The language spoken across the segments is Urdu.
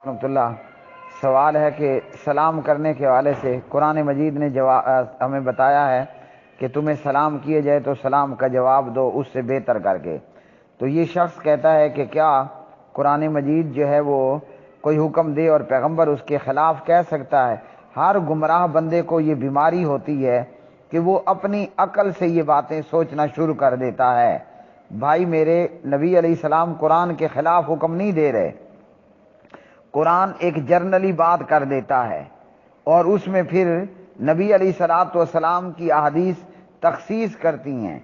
رحمۃ اللہ، سوال ہے کہ سلام کرنے کے حوالے سے قرآن مجید نے ہمیں بتایا ہے کہ تمہیں سلام کیے جائے تو سلام کا جواب دو اس سے بہتر کر کے۔ تو یہ شخص کہتا ہے کہ کیا قرآن مجید جو ہے وہ کوئی حکم دے اور پیغمبر اس کے خلاف کہہ سکتا ہے؟ ہر گمراہ بندے کو یہ بیماری ہوتی ہے کہ وہ اپنی عقل سے یہ باتیں سوچنا شروع کر دیتا ہے۔ بھائی میرے، نبی علیہ السلام قرآن کے خلاف حکم نہیں دے رہے، قرآن ایک جرنلی بات کر دیتا ہے اور اس میں پھر نبی علیہ الصلوۃ والسلام کی احادیث تخصیص کرتی ہیں۔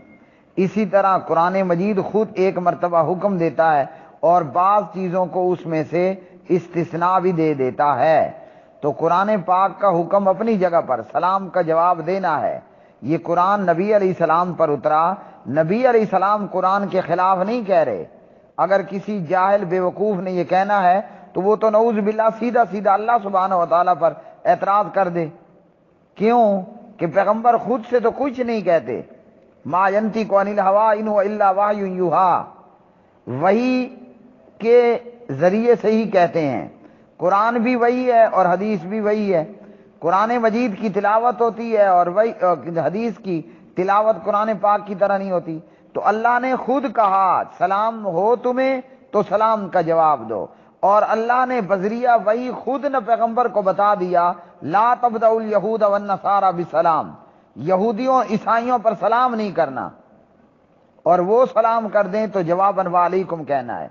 اسی طرح قرآن مجید خود ایک مرتبہ حکم دیتا ہے اور بعض چیزوں کو اس میں سے استثناء بھی دے دیتا ہے۔ تو قرآن پاک کا حکم اپنی جگہ پر سلام کا جواب دینا ہے، یہ قرآن نبی علیہ السلام پر اترا، نبی علیہ السلام قرآن کے خلاف نہیں کہہ رہے۔ اگر کسی جاہل بے وقوف نے یہ کہنا ہے تو وہ تو نعوذ باللہ سیدھا سیدھا اللہ سبحانہ و تعالیٰ پر اعتراض کر دے۔ کیوں کہ پیغمبر خود سے تو کچھ نہیں کہتے، ما ینطق عن الہوی ان ہوا الا وحی یوحی، وحی کے ذریعے سے ہی کہتے ہیں۔ قرآن بھی وہی ہے اور حدیث بھی وہی ہے۔ قرآن مجید کی تلاوت ہوتی ہے اور وہی حدیث کی تلاوت قرآن پاک کی طرح نہیں ہوتی۔ تو اللہ نے خود کہا سلام ہو تمہیں تو سلام کا جواب دو، اور اللہ نے بذریعہ وہی خود نہ پیغمبر کو بتا دیا لا تبدأوا الیہود والنصارى بسلام، یہودیوں عیسائیوں پر سلام نہیں کرنا، اور وہ سلام کر دیں تو جواباً وعلیکم کہنا ہے۔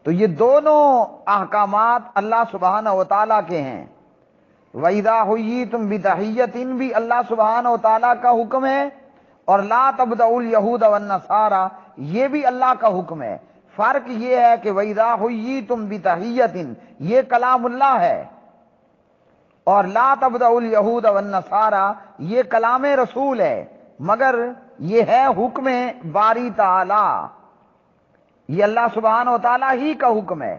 تو یہ دونوں احکامات اللہ سبحانہ و تعالیٰ کے ہیں۔ وَإِذَا حُيِّيتُم بِتَحِيَّةٍ بھی اللہ سبحانہ و تعالیٰ کا حکم ہے، اور لا تبدأوا الیہود والنصارى یہ بھی اللہ کا حکم ہے۔ فرق یہ ہے کہ وَإِذَا حُيِّيتُم بِتَحِيَّةٍ یہ کلام اللہ ہے، اور لا تبدأوا الیہود والنصارى یہ کلام رسول ہے، مگر یہ ہے حکم باری تعالی، یہ اللہ سبحانہ و تعالیٰ ہی کا حکم ہے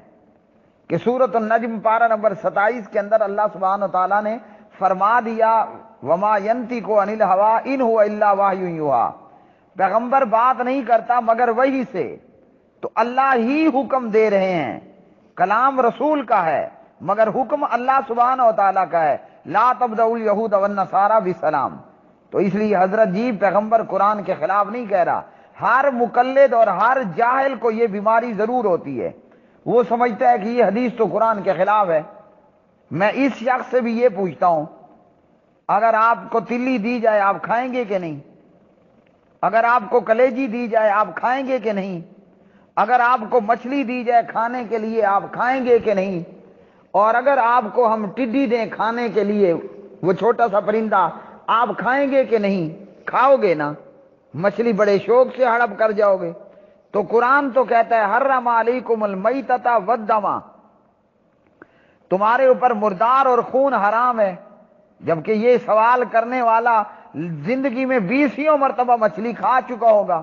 کہ سورۃ النجم پارہ نمبر 27 کے اندر اللہ سبحانہ و تعالیٰ نے فرما دیا وما ینطق عن الہوی ان ہوا الا وحی یوحی، پیغمبر بات نہیں کرتا مگر وحی سے۔ تو اللہ ہی حکم دے رہے ہیں، کلام رسول کا ہے مگر حکم اللہ سبحانہ و تعالیٰ کا ہے، لا تبدأوا الیہود والنصارى بسلام۔ تو اس لیے حضرت جی پیغمبر قرآن کے خلاف نہیں کہہ رہا۔ ہر مقلد اور ہر جاہل کو یہ بیماری ضرور ہوتی ہے، وہ سمجھتا ہے کہ یہ حدیث تو قرآن کے خلاف ہے۔ میں اس شخص سے بھی یہ پوچھتا ہوں، اگر آپ کو تلی دی جائے آپ کھائیں گے کہ نہیں؟ اگر آپ کو کلیجی دی جائے آپ کھائیں گے کہ نہیں؟ اگر آپ کو مچھلی دی جائے کھانے کے لیے آپ کھائیں گے کہ نہیں؟ اور اگر آپ کو ہم ٹڈی دیں کھانے کے لیے، وہ چھوٹا سا پرندہ، آپ کھائیں گے کہ نہیں؟ کھاؤ گے نا، مچھلی بڑے شوق سے ہڑپ کر جاؤ گے۔ تو قرآن تو کہتا ہے حرم علیکم المیتۃ والدم، تمہارے اوپر مردار اور خون حرام ہے، جبکہ یہ سوال کرنے والا زندگی میں 20 مرتبہ مچھلی کھا چکا ہوگا،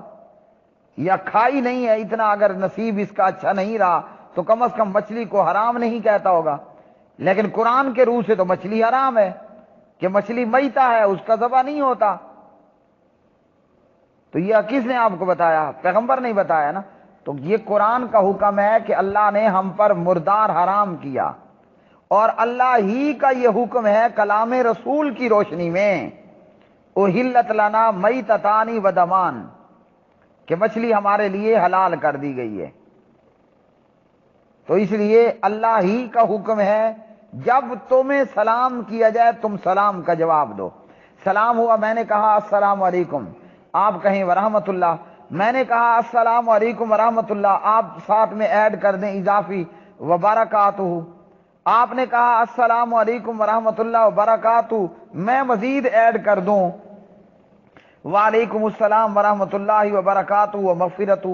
یا کھائی نہیں ہے، اتنا اگر نصیب اس کا اچھا نہیں رہا تو کم از کم مچھلی کو حرام نہیں کہتا ہوگا۔ لیکن قرآن کے روح سے تو مچھلی حرام ہے کہ مچھلی میتہ ہے، اس کا ذبح نہیں ہوتا۔ تو یہ کس نے آپ کو بتایا؟ پیغمبر نہیں بتایا نا۔ تو یہ قرآن کا حکم ہے کہ اللہ نے ہم پر مردار حرام کیا، اور اللہ ہی کا یہ حکم ہے کلام رسول کی روشنی میں احلت لنا میتتان ودمان، کہ مچھلی ہمارے لیے حلال کر دی گئی ہے۔ تو اس لیے اللہ ہی کا حکم ہے جب تمہیں سلام کیا جائے تم سلام کا جواب دو۔ سلام ہوا، میں نے کہا السلام علیکم، آپ کہیں ورحمت اللہ، میں نے کہا السلام علیکم ورحمت اللہ، آپ ساتھ میں ایڈ کر دیں اضافی وبرکاتہ۔ آپ نے کہا السلام علیکم ورحمت اللہ وبرکاتہ، میں مزید ایڈ کر دوں وعلیکم السلام ورحمت اللہ وبرکاتہ ومغفرتہ،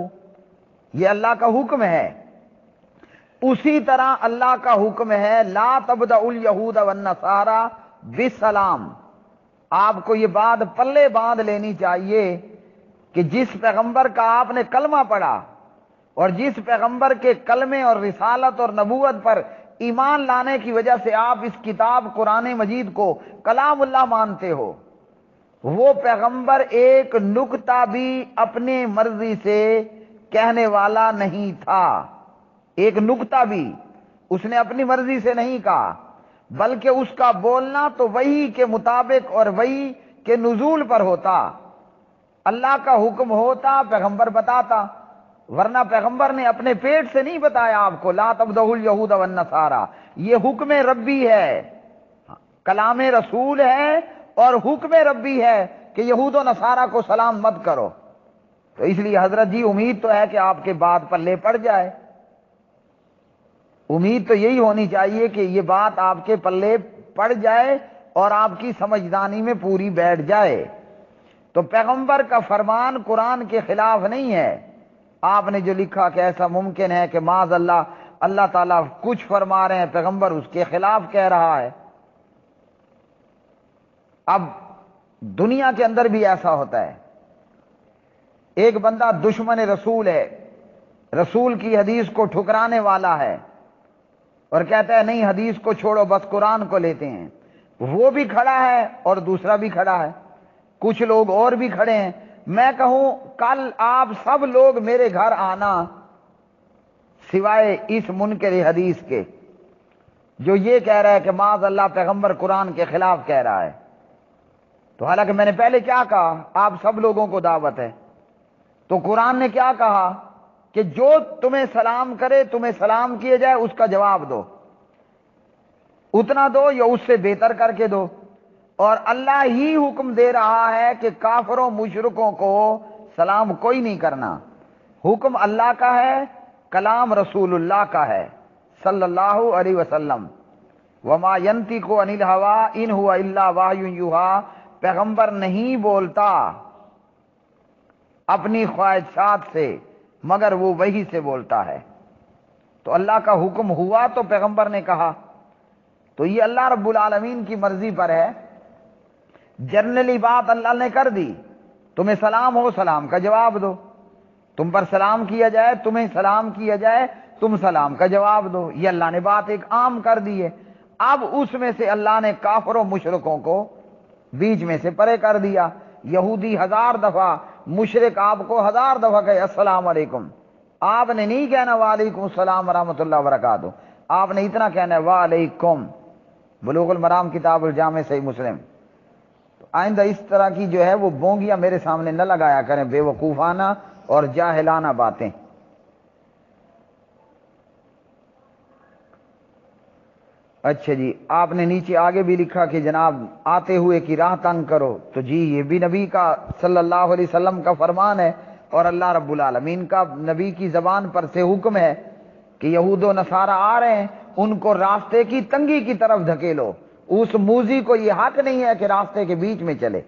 یہ اللہ کا حکم ہے۔ اسی طرح اللہ کا حکم ہے لا تبدأوا الیہود والنصارى بالسلام۔ آپ کو یہ بات پلے باندھ لینی چاہیے کہ جس پیغمبر کا آپ نے کلمہ پڑھا اور جس پیغمبر کے کلمے اور رسالت اور نبوت پر ایمان لانے کی وجہ سے آپ اس کتاب قرآن مجید کو کلام اللہ مانتے ہو، وہ پیغمبر ایک نکتہ بھی اپنے مرضی سے کہنے والا نہیں تھا، ایک نکتہ بھی۔ اس نے اپنی مرضی سے نہیں کہا، بلکہ اس کا بولنا تو وحی کے مطابق اور وحی کے نزول پر ہوتا۔ اللہ کا حکم ہوتا، پیغمبر بتاتا، ورنہ پیغمبر نے اپنے پیٹ سے نہیں بتایا آپ کو، لا تبدعوا الیہود والنصارى، یہ حکم ربی ہے، کلام رسول ہے اور حکم ربی ہے کہ یہود و نصارہ کو سلام مت کرو۔ تو اس لیے حضرت جی امید تو ہے کہ آپ کے بات پلے پڑ جائے، امید تو یہی ہونی چاہیے کہ یہ بات آپ کے پلے پڑ جائے اور آپ کی سمجھدانی میں پوری بیٹھ جائے۔ تو پیغمبر کا فرمان قرآن کے خلاف نہیں ہے۔ آپ نے جو لکھا کہ ایسا ممکن ہے کہ معاذ اللہ اللہ تعالیٰ کچھ فرما رہے ہیں، پیغمبر اس کے خلاف کہہ رہا ہے۔ اب دنیا کے اندر بھی ایسا ہوتا ہے، ایک بندہ دشمن رسول ہے، رسول کی حدیث کو ٹھکرانے والا ہے اور کہتا ہے نہیں حدیث کو چھوڑو بس قرآن کو لیتے ہیں، وہ بھی کھڑا ہے اور دوسرا بھی کھڑا ہے، کچھ لوگ اور بھی کھڑے ہیں۔ میں کہوں کل آپ سب لوگ میرے گھر آنا سوائے اس منکر حدیث کے جو یہ کہہ رہا ہے کہ معاذ اللہ پیغمبر قرآن کے خلاف کہہ رہا ہے، تو حالانکہ میں نے پہلے کیا کہا، آپ سب لوگوں کو دعوت ہے، تو قرآن نے کیا کہا کہ جو تمہیں سلام کرے تمہیں سلام کیے جائے اس کا جواب دو، اتنا دو یا اس سے بہتر کر کے دو۔ اور اللہ ہی حکم دے رہا ہے کہ کافروں مشرکوں کو سلام کوئی نہیں کرنا، حکم اللہ کا ہے، کلام رسول اللہ کا ہے صلی اللہ علیہ وسلم۔ وما ينطق عن الهوى ان هو الا وحی یوحى، پیغمبر نہیں بولتا اپنی خواہشات سے مگر وہ وحی سے بولتا ہے۔ تو اللہ کا حکم ہوا تو پیغمبر نے کہا، تو یہ اللہ رب العالمین کی مرضی پر ہے۔ جنرلی بات اللہ نے کر دی، تمہیں سلام ہو سلام کا جواب دو، تم پر سلام کیا جائے تمہیں سلام کیا جائے تم سلام کا جواب دو، یہ اللہ نے بات ایک عام کر دی ہے۔ اب اس میں سے اللہ نے کافر و مشرکوں کو بیچ میں سے پرے کر دیا۔ یہودی 1000 دفعہ، مشرک آپ کو 1000 دفعہ کہے السلام علیکم، آپ نے نہیں کہنا وعلیکم السلام ورحمۃ اللہ وبرکاتہ، آپ نے اتنا کہنا ہے وعلیکم۔ بلوغ المرام کتاب الجامع صحیح مسلم۔ آئندہ اس طرح کی جو ہے وہ بونگیاں میرے سامنے نہ لگایا کریں، بے وقوفانہ اور جاہلانہ باتیں۔ اچھا جی، آپ نے نیچے آگے بھی لکھا کہ جناب آتے ہوئے کی راہ تنگ کرو، تو جی یہ بھی نبی کا صلی اللہ علیہ وسلم کا فرمان ہے اور اللہ رب العالمین کا نبی کی زبان پر سے حکم ہے کہ یہود و نصارہ آ رہے ہیں، ان کو راستے کی تنگی کی طرف دھکیلو، اس موذی کو یہ حق نہیں ہے کہ راستے کے بیچ میں چلے۔